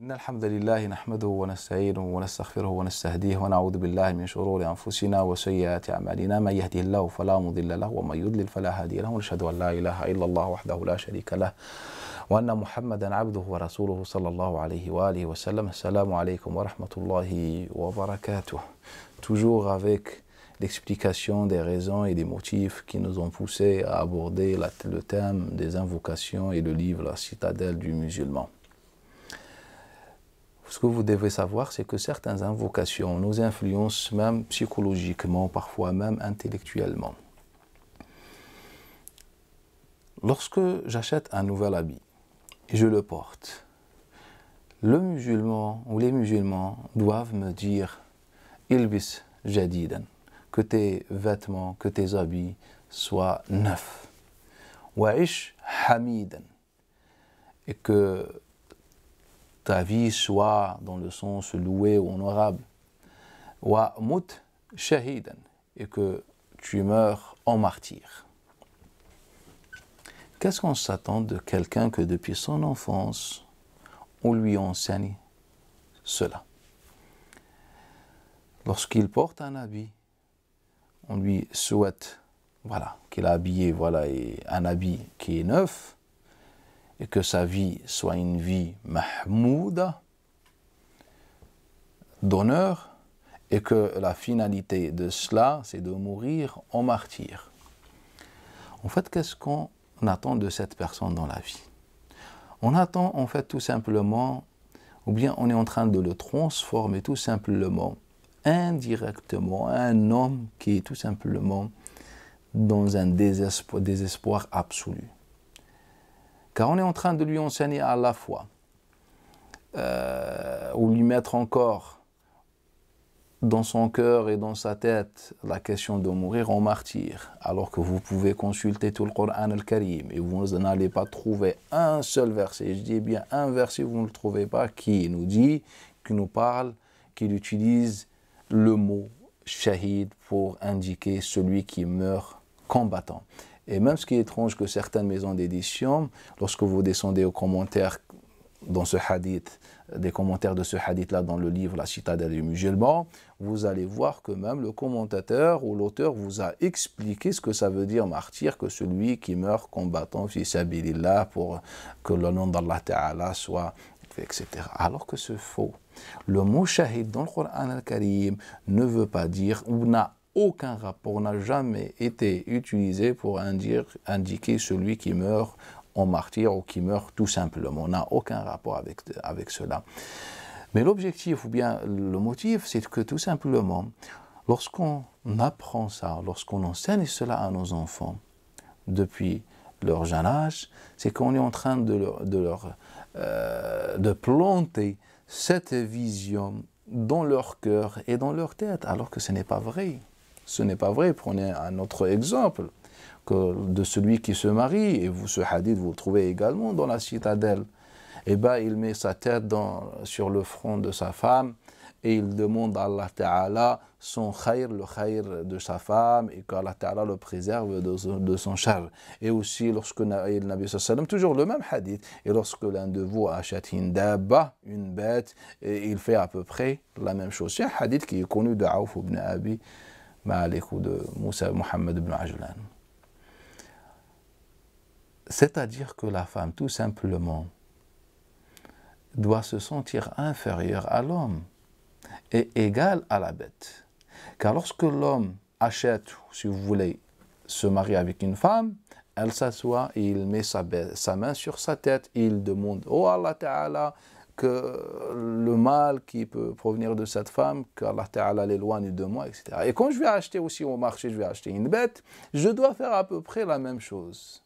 إن الحمد لله نحمده ونستعينه ونستغفره ونستهديه ونعوذ بالله من شرور أنفسنا وسيئات أعمالنا من يهده الله فلا مضل له ومن يضلل فلا هادي له ونشهد أن لا إله إلا الله وحده لا شريك له وأن محمدا عبده ورسوله صلى الله عليه وآله وسلم. Assalamu alaikum wa rahmatullahi wa barakatuh. Toujours avec l'explication des raisons et des motifs qui nous ont poussés à aborder le thème des invocations et le livre La citadelle du musulman. Ce que vous devez savoir, c'est que certaines invocations nous influencent même psychologiquement, parfois même intellectuellement. Lorsque j'achète un nouvel habit et je le porte, le musulman ou les musulmans doivent me dire « Ilbis jadidan », que tes vêtements, que tes habits soient neufs. « Wa'ish hamidan », et que ta vie soit dans le sens loué ou honorable. Wa mut shahidan, et que tu meurs en martyr. Qu'est-ce qu'on s'attend de quelqu'un que depuis son enfance, on lui enseigne cela? Lorsqu'il porte un habit, on lui souhaite qu'il a habillé un habit qui est neuf, et que sa vie soit une vie mahmouda, d'honneur, et que la finalité de cela, c'est de mourir en martyr. En fait, qu'est-ce qu'on attend de cette personne dans la vie? On attend en fait tout simplement, ou bien on est en train de le transformer tout simplement, indirectement, un homme qui est tout simplement dans un désespoir absolu. Car on est en train de lui enseigner à la fois, ou lui mettre encore dans son cœur et dans sa tête la question de mourir en martyr, alors que vous pouvez consulter tout le Coran al-Karim et vous n'allez pas trouver un seul verset, je dis bien un verset, vous ne le trouvez pas, qui nous dit, qui nous parle, qui utilise le mot shahid pour indiquer celui qui meurt combattant. Et même ce qui est étrange, que certaines maisons d'édition, lorsque vous descendez aux commentaires dans ce hadith, des commentaires de ce hadith-là dans le livre La citadelle du musulman, vous allez voir que même le commentateur ou l'auteur vous a expliqué ce que ça veut dire martyr, que celui qui meurt combattant fi sabilillah pour que le nom d'Allah Ta'ala soit, etc. Alors que c'est faux. Le mot shahid dans le Coran al-Karim ne veut pas dire, ou n'a aucun rapport, n'a jamais été utilisé pour indiquer celui qui meurt en martyr ou qui meurt tout simplement. On n'a aucun rapport avec cela. Mais l'objectif ou bien le motif, c'est que tout simplement, lorsqu'on apprend ça, lorsqu'on enseigne cela à nos enfants depuis leur jeune âge, c'est qu'on est en train de planter cette vision dans leur cœur et dans leur tête, alors que ce n'est pas vrai. Ce n'est pas vrai. Prenez un autre exemple de celui qui se marie, et ce hadith vous le trouvez également dans la citadelle. Eh bien, il met sa tête sur le front de sa femme et il demande à Allah Ta'ala son khayr, le khayr de sa femme, et qu'Allah Ta'ala le préserve de son char. Et aussi, lorsque le Nabi sallam, toujours le même hadith, et lorsque l'un de vous achète une dabba, une bête, et il fait à peu près la même chose. C'est un hadith qui est connu de Aouf ibn Abi Malik ou de Mohammed ibn Ajlan. C'est-à-dire que la femme, tout simplement, doit se sentir inférieure à l'homme et égale à la bête. Car lorsque l'homme achète, si vous voulez, se marier avec une femme, elle s'assoit et il met sa main sur sa tête et il demande « Oh Allah Ta'ala » que le mal qui peut provenir de cette femme, qu'Allah Ta'ala l'éloigne de moi, etc. Et quand je vais acheter aussi au marché, je vais acheter une bête, je dois faire à peu près la même chose.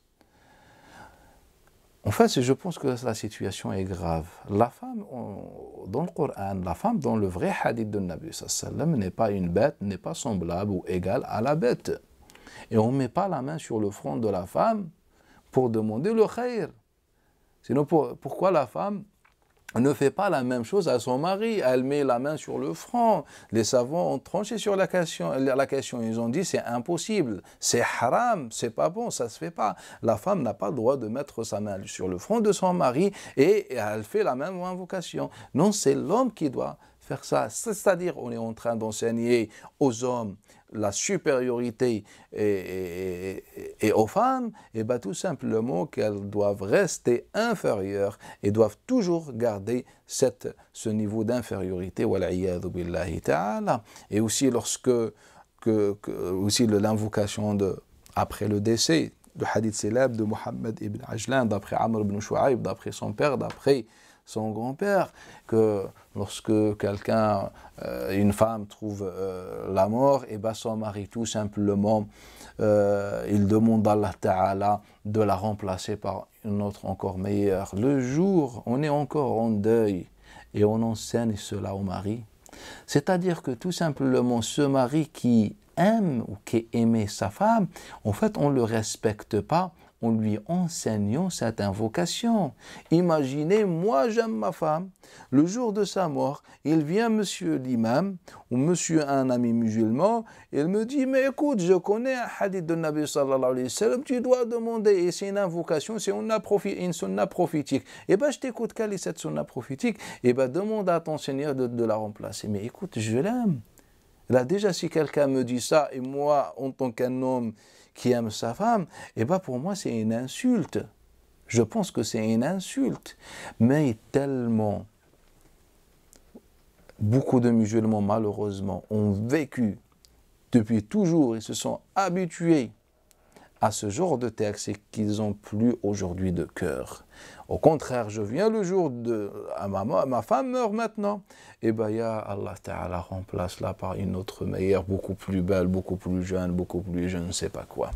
En fait, je pense que la situation est grave. La femme, dans le Coran, la femme dans le vrai hadith de Nabi sallam n'est pas une bête, n'est pas semblable ou égale à la bête. Et on ne met pas la main sur le front de la femme pour demander le khayr. Sinon, pourquoi la femme ne fait pas la même chose à son mari. Elle met la main sur le front. Les savants ont tranché sur la question. Ils ont dit c'est impossible, c'est haram, c'est pas bon, ça se fait pas. La femme n'a pas le droit de mettre sa main sur le front de son mari et elle fait la même invocation. Non, c'est l'homme qui doit faire ça. C'est-à-dire, on est en train d'enseigner aux hommes la supériorité et aux femmes, et bien tout simplement qu'elles doivent rester inférieures et doivent toujours garder ce niveau d'infériorité. Et aussi lorsque aussi l'invocation après le décès, le hadith célèbre de Mohammed ibn Ajlan, d'après Amr ibn Shu'aib, d'après son père, d'après son grand-père, que lorsque une femme trouve la mort, et ben son mari tout simplement, il demande à Allah Ta'ala de la remplacer par une autre encore meilleure. Le jour, on est encore en deuil et on enseigne cela au mari. C'est-à-dire que tout simplement ce mari qui aime ou qui aimait sa femme, en fait on ne le respecte pas en lui enseignant cette invocation. Imaginez, moi j'aime ma femme, le jour de sa mort, il vient monsieur l'imam ou monsieur un ami musulman, il me dit, mais écoute, je connais un hadith de Nabi sallallahu alayhi wa sallam, tu dois demander, et c'est une invocation, c'est une sunna prophétique. Et bien je t'écoute, quelle est cette sunna prophétique? Et bien demande à ton Seigneur de la remplacer. Mais écoute, je l'aime. Là déjà, si quelqu'un me dit ça, et moi, en tant qu'un homme qui aime sa femme, eh bien pour moi c'est une insulte. Je pense que c'est une insulte. Mais tellement, beaucoup de musulmans malheureusement ont vécu depuis toujours, ils se sont habitués à ce genre de texte et qu'ils n'ont plus aujourd'hui de cœur. Au contraire, je viens le jour de ma femme meurt maintenant, et bien ya Allah Ta'ala remplace-la par une autre meilleure, beaucoup plus belle, beaucoup plus jeune, beaucoup plus je ne sais pas quoi.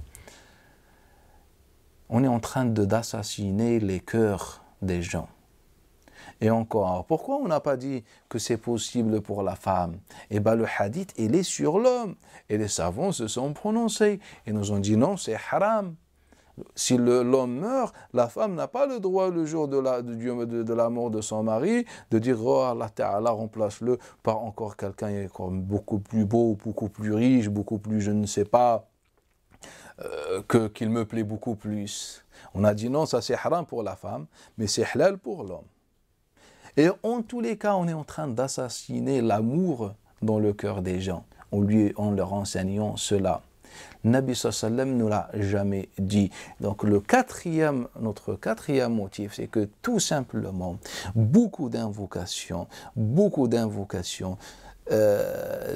On est en train d'assassiner les cœurs des gens. Et encore, pourquoi on n'a pas dit que c'est possible pour la femme? Eh bien le hadith, il est sur l'homme. Et les savants se sont prononcés. Et nous ont dit non, c'est haram. Si l'homme meurt, la femme n'a pas le droit le jour de la mort de son mari de dire oh Allah Ta'ala remplace-le par encore quelqu'un beaucoup plus beau, beaucoup plus riche, beaucoup plus je ne sais pas, qu'il me plaît beaucoup plus. On a dit non, ça c'est haram pour la femme, mais c'est halal pour l'homme. Et en tous les cas, on est en train d'assassiner l'amour dans le cœur des gens en leur enseignant cela. Nabi sallallahu alayhi wa sallam ne l'a jamais dit. Donc notre quatrième motif, c'est que tout simplement, beaucoup d'invocations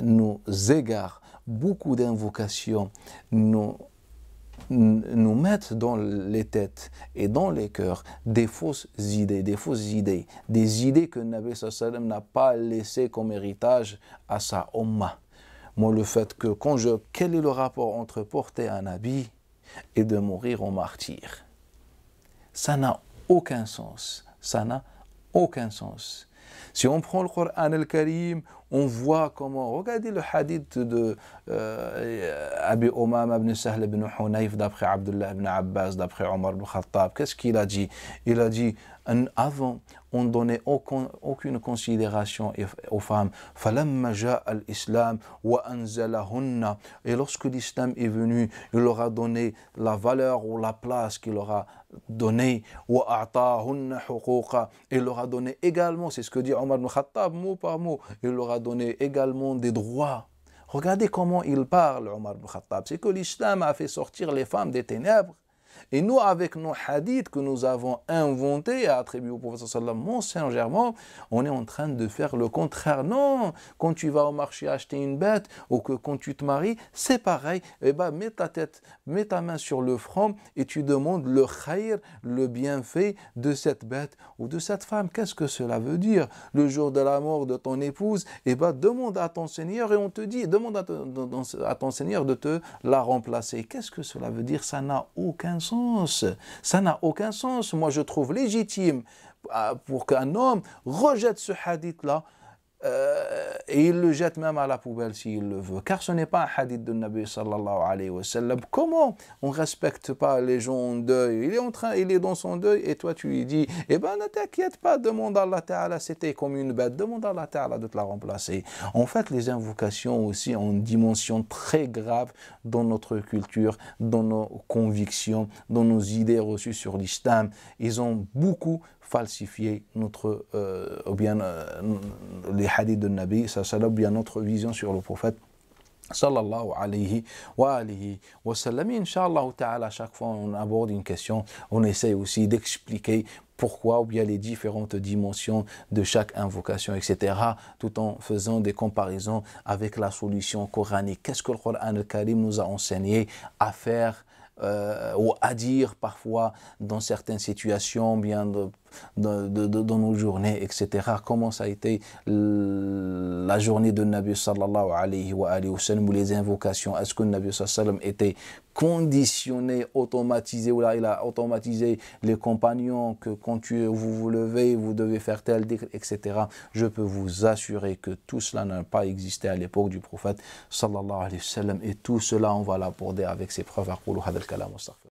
nous égarent, beaucoup d'invocations nous mettent dans les têtes et dans les cœurs des fausses idées, des idées que Nabi sallallahu alayhi wa sallam n'a pas laissées comme héritage à sa ummah. Moi, le fait que quel est le rapport entre porter un habit et de mourir en martyr? Ça n'a aucun sens. Ça n'a aucun sens. Si on prend le Coran al-Karim, on voit comment, regardez le hadith de Abi Umama ibn Sahl ibn Hunayf, d'après Abdullah ibn Abbas, d'après Omar ibn Khattab. Qu'est-ce qu'il a dit? Il a dit, avant, on ne donnait aucune considération aux femmes. فَلَمَّا جَاءَ الْإِسْلَامُ وَأَنزَلَهُنَّ. Et lorsque l'islam est venu, il leur a donné la valeur ou la place qu'il leur a donnée. وَأَعْطَاهُنَّ حُقُوقًا. Il leur a donné également, c'est ce que dit Omar ibn Khattab, mot par mot, il leur a donné également des droits. Regardez comment il parle, Omar ibn Khattab. C'est que l'islam a fait sortir les femmes des ténèbres. Et nous, avec nos hadiths que nous avons inventés et attribués au prophète sallallahu mensongèrement, on est en train de faire le contraire. Non, quand tu vas au marché acheter une bête ou que quand tu te maries, c'est pareil. Eh ben, mets ta main sur le front et tu demandes le khayr, le bienfait de cette bête ou de cette femme. Qu'est-ce que cela veut dire? Le jour de la mort de ton épouse, eh ben, demande à ton Seigneur et on te dit, demande à ton Seigneur de te la remplacer. Qu'est-ce que cela veut dire? Ça n'a aucun sens. Ça n'a aucun sens. Moi, je trouve légitime pour qu'un homme rejette ce hadith-là et il le jette même à la poubelle s'il le veut, car ce n'est pas un hadith de Nabi sallallahu alayhi wa sallam. Comment on ne respecte pas les gens en deuil? Il est dans son deuil et toi tu lui dis, eh ben ne t'inquiète pas, demande à Allah Ta'ala, c'était comme une bête, demande à Allah Ta'ala de te la remplacer. En fait, les invocations aussi ont une dimension très grave dans notre culture, dans nos convictions, dans nos idées reçues sur l'islam. Ils ont beaucoup falsifié notre, les hadiths de Nabi, ça bien notre vision sur le prophète sallallahu alayhi wa alihi wa sallam. Inch'Allah ta'ala, à chaque fois on aborde une question, on essaie aussi d'expliquer pourquoi ou bien les différentes dimensions de chaque invocation, etc., tout en faisant des comparaisons avec la solution coranique. Qu'est-ce que le Coran al-Karim nous a enseigné à faire ou à dire parfois dans certaines situations, bien dans nos journées, etc. Comment ça a été la journée de Nabi sallallahu alayhi wa sallam, ou les invocations. Est-ce que Nabi sallallahu alayhi wa sallam était conditionné, automatisé, ou là il a automatisé les compagnons que quand vous vous levez, vous devez faire tel dhikr, etc. Je peux vous assurer que tout cela n'a pas existé à l'époque du prophète sallallahu alayhi wa sallam, et tout cela on va l'aborder avec ses preuves.